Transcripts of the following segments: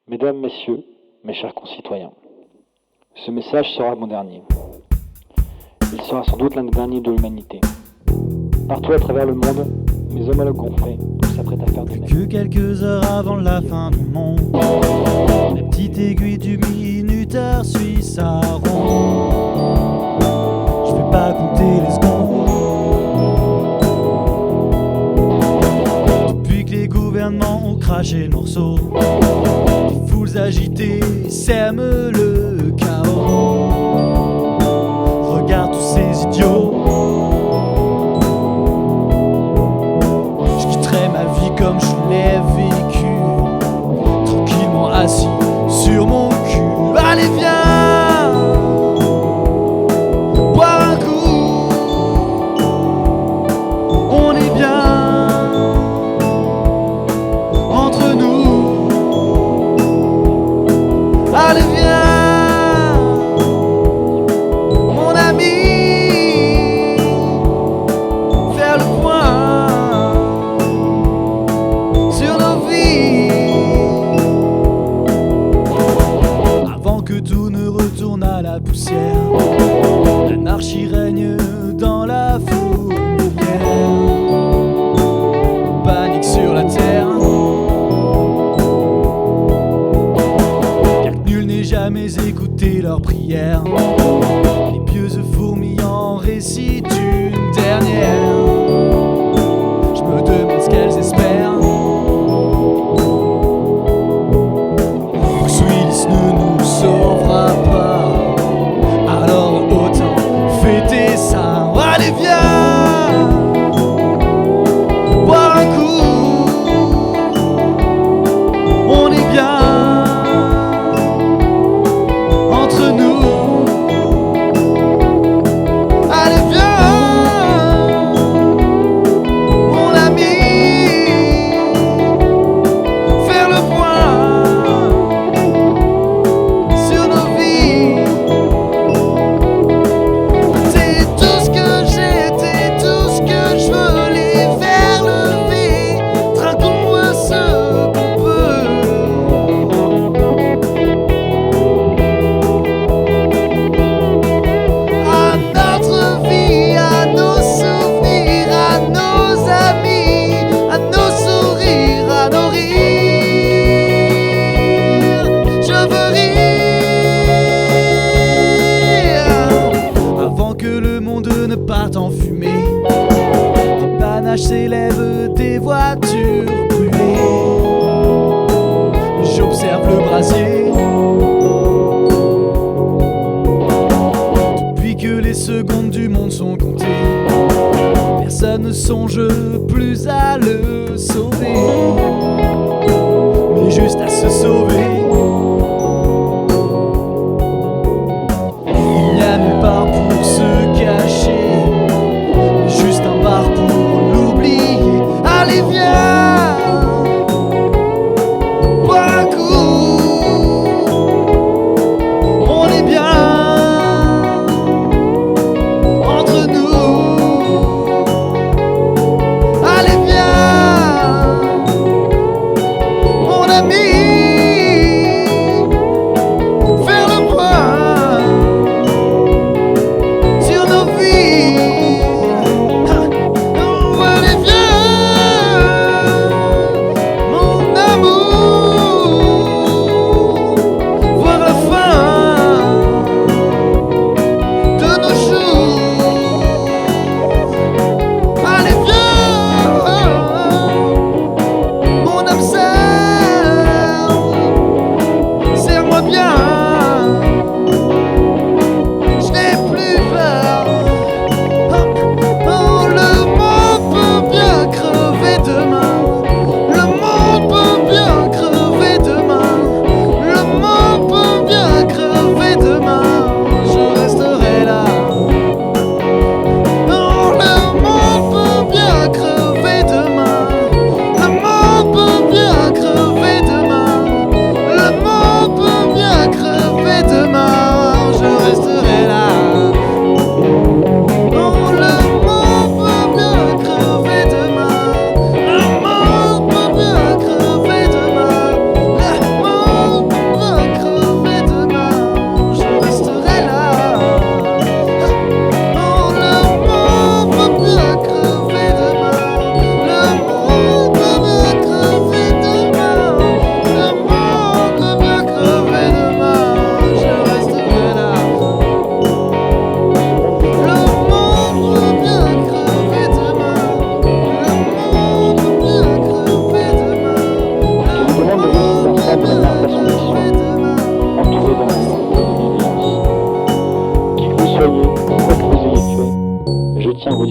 Mesdames, Messieurs, mes chers concitoyens, ce message sera mon dernier. Il sera sans doute l'un des derniers de l'humanité. Partout à travers le monde, mes homologues gonflés s'apprêtent à faire de même. Que quelques heures avant la fin du monde, la petite aiguille du minuteur suit sa ronde. Je vais pas compter les secondes. Depuis que les gouvernements ont craché le morceau, les foules agitées sèment le chaos. Regarde tous ces idiots. Je quitterai ma vie comme je l'ai vécu, tranquillement assis sur mon cul. Allez viens, boire un coup, on est bien entre nous. Allez viens, mon ami, faire le point sur nos vies, avant que tout ne retourne à la poussière. L'anarchie règne dans la fourmilière, panique sur la terre, car nul n'est jamais écouté leurs prières. Les pieuses fourmillants récitent une dernière. Je me demande ce qu'elles espèrent. Bruce Willis ne nous sauvera pas, alors autant fêter ça. Allez viens, boire un coup, on est bien entre nous. Allez viens, mon ami, faire le point sur nos vies. T'es tout ce que j'ai, t'es tout ce que je veux, les vers levés, trinquons-moi ce qu'on peut. À notre vie, à nos souvenirs, à nos amis, à nos sourires, à nos rires. Je veux rire avant que le monde ne parte en fumée. Des panaches s'élèvent, des voitures brûlées. J'observe le brasier. Depuis que les secondes du monde sont comptées, personne ne songe plus à le sauver, mais juste à se sauver. Il n'y a nulle part pour se cacher, juste un bar pour l'oublier. Allez viens, boire un coup, on est bien entre nous. Allez viens, mon ami, faire le point sur nos vies. Allez viens, mon amour, voir la fin de nos jours. Allez viens, mon âme sœur,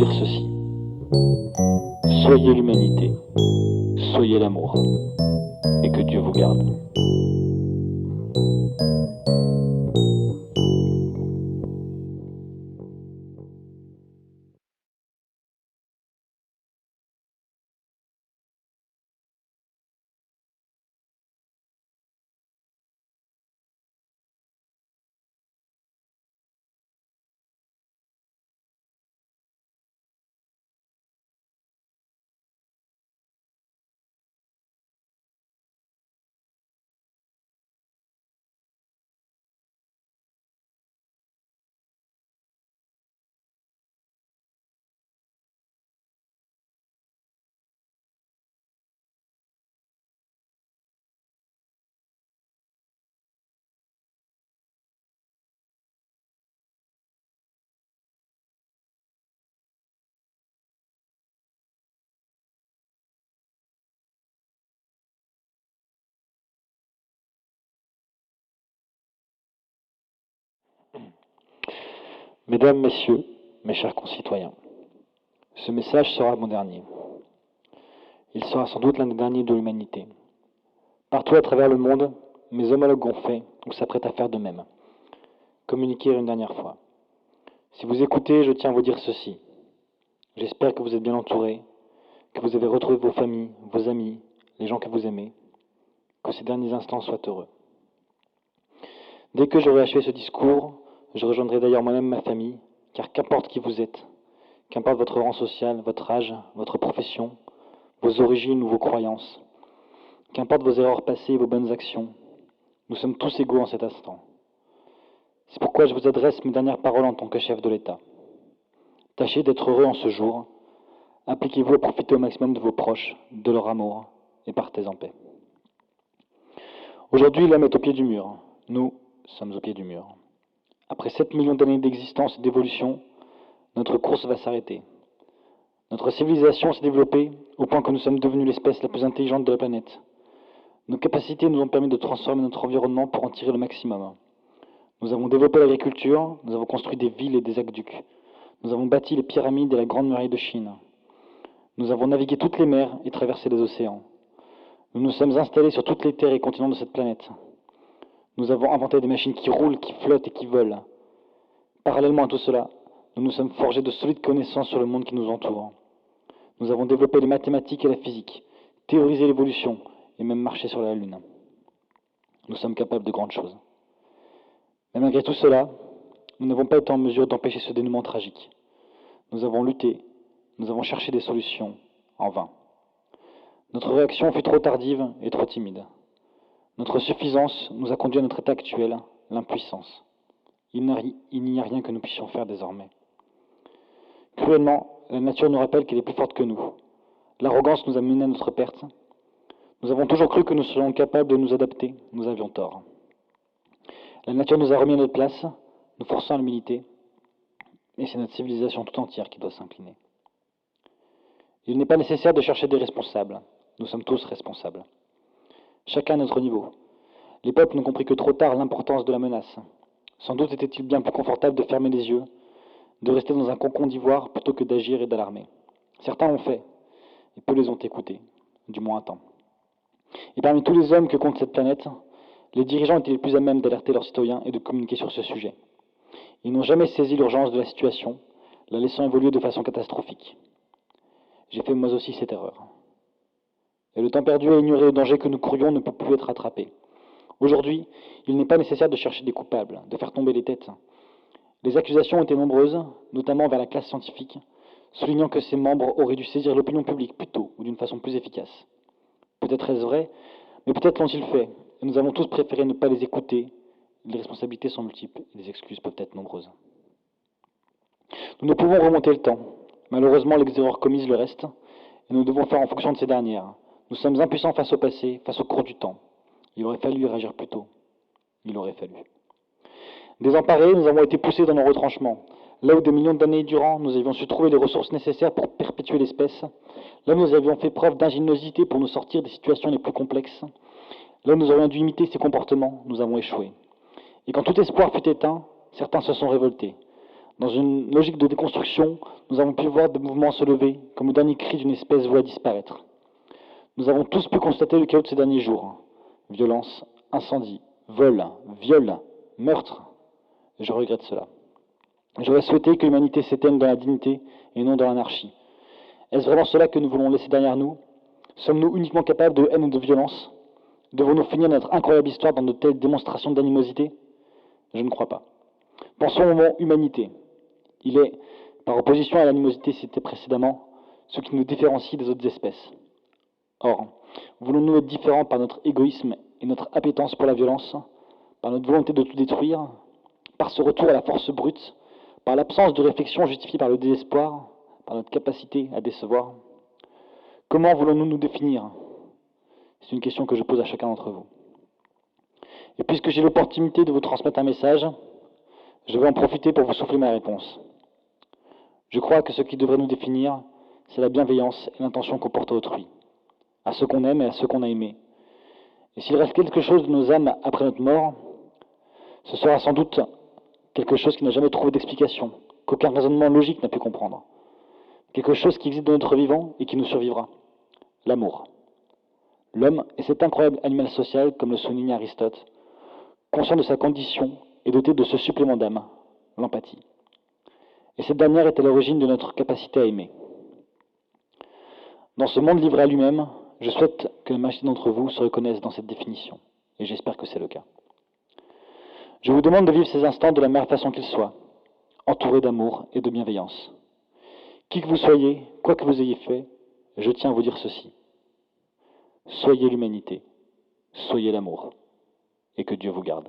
dire ceci. Soyez l'humanité, soyez l'amour, et que Dieu vous garde. Mesdames, Messieurs, mes chers concitoyens, ce message sera mon dernier. Il sera sans doute l'un des derniers de l'humanité. Partout à travers le monde, mes homologues ont fait ou s'apprêtent à faire de même. Communiquer une dernière fois. Si vous écoutez, je tiens à vous dire ceci. J'espère que vous êtes bien entourés, que vous avez retrouvé vos familles, vos amis, les gens que vous aimez, que ces derniers instants soient heureux. Dès que j'aurai achevé ce discours, je rejoindrai d'ailleurs moi-même ma famille, car qu'importe qui vous êtes, qu'importe votre rang social, votre âge, votre profession, vos origines ou vos croyances, qu'importe vos erreurs passées et vos bonnes actions, nous sommes tous égaux en cet instant. C'est pourquoi je vous adresse mes dernières paroles en tant que chef de l'État. Tâchez d'être heureux en ce jour, appliquez-vous à profiter au maximum de vos proches, de leur amour, et partez en paix. Aujourd'hui, l'homme est au pied du mur. Nous sommes au pied du mur. Après 7 millions d'années d'existence et d'évolution, notre course va s'arrêter. Notre civilisation s'est développée au point que nous sommes devenus l'espèce la plus intelligente de la planète. Nos capacités nous ont permis de transformer notre environnement pour en tirer le maximum. Nous avons développé l'agriculture, nous avons construit des villes et des aqueducs. Nous avons bâti les pyramides et la grande muraille de Chine. Nous avons navigué toutes les mers et traversé les océans. Nous nous sommes installés sur toutes les terres et continents de cette planète. Nous avons inventé des machines qui roulent, qui flottent et qui volent. Parallèlement à tout cela, nous nous sommes forgés de solides connaissances sur le monde qui nous entoure. Nous avons développé les mathématiques et la physique, théorisé l'évolution et même marché sur la Lune. Nous sommes capables de grandes choses. Mais malgré tout cela, nous n'avons pas été en mesure d'empêcher ce dénouement tragique. Nous avons lutté, nous avons cherché des solutions, en vain. Notre réaction fut trop tardive et trop timide. Notre suffisance nous a conduit à notre état actuel, l'impuissance. Il n'y a rien que nous puissions faire désormais. Cruellement, la nature nous rappelle qu'elle est plus forte que nous. L'arrogance nous a mené à notre perte. Nous avons toujours cru que nous serions capables de nous adapter. Nous avions tort. La nature nous a remis à notre place, nous forçant à l'humilité, et c'est notre civilisation tout entière qui doit s'incliner. Il n'est pas nécessaire de chercher des responsables. Nous sommes tous responsables. Chacun à notre niveau. Les peuples n'ont compris que trop tard l'importance de la menace. Sans doute était-il bien plus confortable de fermer les yeux, de rester dans un cocon d'ivoire plutôt que d'agir et d'alarmer. Certains l'ont fait, et peu les ont écoutés, du moins un temps. Et parmi tous les hommes que compte cette planète, les dirigeants étaient les plus à même d'alerter leurs citoyens et de communiquer sur ce sujet. Ils n'ont jamais saisi l'urgence de la situation, la laissant évoluer de façon catastrophique. J'ai fait moi aussi cette erreur. Et le temps perdu à ignorer le danger que nous courions ne peut plus être rattrapé. Aujourd'hui, il n'est pas nécessaire de chercher des coupables, de faire tomber les têtes. Les accusations étaient nombreuses, notamment vers la classe scientifique, soulignant que ses membres auraient dû saisir l'opinion publique plus tôt ou d'une façon plus efficace. Peut-être est-ce vrai, mais peut-être l'ont-ils fait, et nous avons tous préféré ne pas les écouter. Les responsabilités sont multiples, et les excuses peuvent être nombreuses. Nous ne pouvons remonter le temps. Malheureusement, les erreurs commises le restent, et nous devons faire en fonction de ces dernières. Nous sommes impuissants face au passé, face au cours du temps. Il aurait fallu réagir plus tôt. Il aurait fallu. Désemparés, nous avons été poussés dans nos retranchements. Là où des millions d'années durant, nous avions su trouver les ressources nécessaires pour perpétuer l'espèce, là où nous avions fait preuve d'ingéniosité pour nous sortir des situations les plus complexes, là où nous aurions dû imiter ces comportements, nous avons échoué. Et quand tout espoir fut éteint, certains se sont révoltés. Dans une logique de déconstruction, nous avons pu voir des mouvements se lever, comme le dernier cri d'une espèce vouée à disparaître. Nous avons tous pu constater le chaos de ces derniers jours. Violence, incendie, vol, viol, meurtre. Je regrette cela. J'aurais souhaité que l'humanité s'éteigne dans la dignité et non dans l'anarchie. Est-ce vraiment cela que nous voulons laisser derrière nous? Sommes-nous uniquement capables de haine et de violence? Devons-nous finir notre incroyable histoire dans de telles démonstrations d'animosité? Je ne crois pas. Pensons au mot humanité. Il est, par opposition à l'animosité citée précédemment, ce qui nous différencie des autres espèces. Or, voulons-nous être différents par notre égoïsme et notre appétence pour la violence, par notre volonté de tout détruire, par ce retour à la force brute, par l'absence de réflexion justifiée par le désespoir, par notre capacité à décevoir? Comment voulons-nous nous définir? C'est une question que je pose à chacun d'entre vous. Et puisque j'ai l'opportunité de vous transmettre un message, je vais en profiter pour vous souffler ma réponse. Je crois que ce qui devrait nous définir, c'est la bienveillance et l'intention qu'on porte à autrui, à ceux qu'on aime et à ceux qu'on a aimés. Et s'il reste quelque chose de nos âmes après notre mort, ce sera sans doute quelque chose qui n'a jamais trouvé d'explication, qu'aucun raisonnement logique n'a pu comprendre. Quelque chose qui existe dans notre vivant et qui nous survivra. L'amour. L'homme est cet incroyable animal social, comme le souligne Aristote, conscient de sa condition et doté de ce supplément d'âme, l'empathie. Et cette dernière est à l'origine de notre capacité à aimer. Dans ce monde livré à lui-même, je souhaite que la majorité d'entre vous se reconnaissent dans cette définition, et j'espère que c'est le cas. Je vous demande de vivre ces instants de la meilleure façon qu'ils soient, entourés d'amour et de bienveillance. Qui que vous soyez, quoi que vous ayez fait, je tiens à vous dire ceci. Soyez l'humanité, soyez l'amour, et que Dieu vous garde.